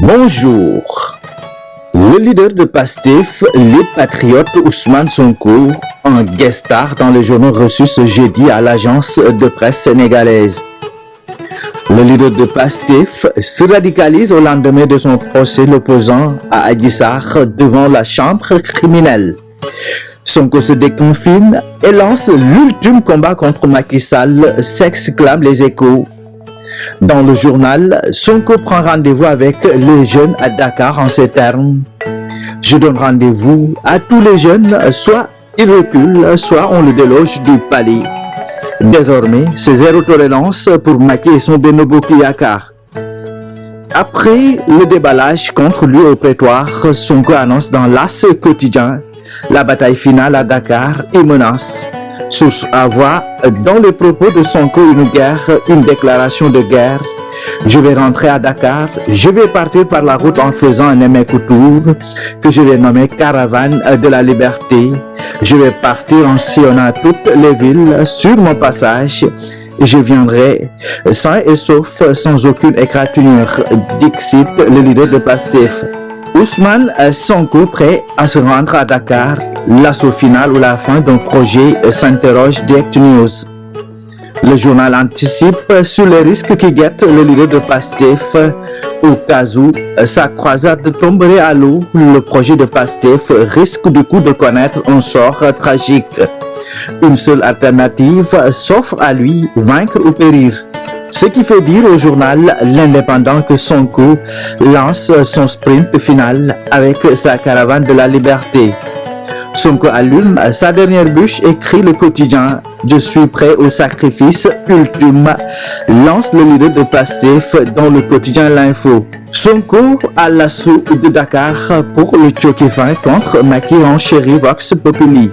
Bonjour. Le leader de PASTEF, les patriotes Ousmane Sonko, en guest star dans les journaux reçus ce jeudi à l'agence de presse sénégalaise. Le leader de PASTEF se radicalise au lendemain de son procès l'opposant à Adji Sarr devant la chambre criminelle. Sonko se déconfine et lance l'ultime combat contre Macky Sall, s'exclament les Échos. Dans le journal, Sonko prend rendez-vous avec les jeunes à Dakar en ces termes. Je donne rendez-vous à tous les jeunes, soit ils reculent, soit on le déloge du palais. Désormais, c'est zéro tolérance pour Macky et son Benno Bokk Yakaar. Après le déballage contre lui au prétoire, Sonko annonce dans l'As quotidien la bataille finale à Dakar et menace. Source à voir dans les propos de Sonko une déclaration de guerre. Je vais rentrer à Dakar, je vais partir par la route en faisant un émecoutour que je vais nommer caravane de la liberté. Je vais partir en sillonnant toutes les villes sur mon passage et je viendrai sain et sauf sans aucune égratignure, dixit le leader de PASTEF. Ousmane Sonko prêt à se rendre à Dakar, l'assaut final ou la fin d'un projet s'interroge Direct News. Le journal anticipe sur les risques qui guettent le leader de PASTEF au cas où sa croisade tomberait à l'eau. Le projet de PASTEF risque du coup de connaître un sort tragique. Une seule alternative s'offre à lui, vaincre ou périr. Ce qui fait dire au journal L'Indépendant que Sonko lance son sprint final avec sa caravane de la liberté. Sonko allume sa dernière bûche, écrit le quotidien. Je suis prêt au sacrifice ultime, lance le leader de PASTEF dans le quotidien L'Info. Sonko à l'assaut de Dakar pour le choquer fin contre Macky renchérit Vox Populi.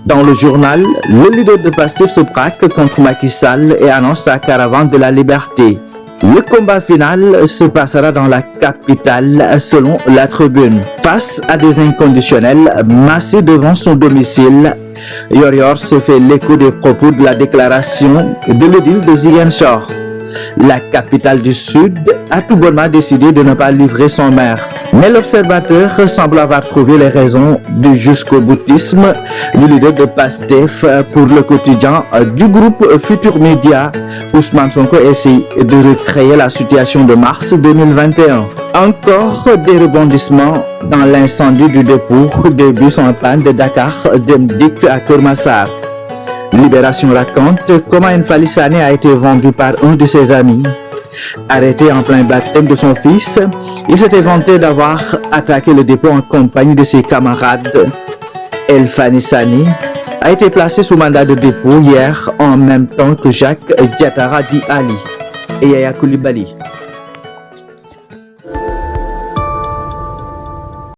Dans le journal, le leader de PASTEF se braque contre Macky Sall et annonce sa caravane de la liberté. Le combat final se passera dans la capitale selon la Tribune. Face à des inconditionnels massés devant son domicile, Yoor se fait l'écho des propos de la déclaration de l'édile de Ziguinchor. La capitale du Sud a tout bonnement décidé de ne pas livrer son maire. Mais l'observateur semble avoir trouvé les raisons du jusqu'au-boutisme du leader de PASTEF pour le quotidien du groupe Futur Média. Ousmane Sonko essaie de recréer la situation de mars 2021. Encore des rebondissements dans l'incendie du dépôt de bus en panne de Dakar d'Mdik à Keur Massar. Libération raconte comment N'Fally Sané a été vendu par un de ses amis. Arrêté en plein baptême de son fils, il s'était vanté d'avoir attaqué le dépôt en compagnie de ses camarades. N'Fally Sané a été placé sous mandat de dépôt hier en même temps que Jacques Diattara Di Ali et Yaya Coulibaly.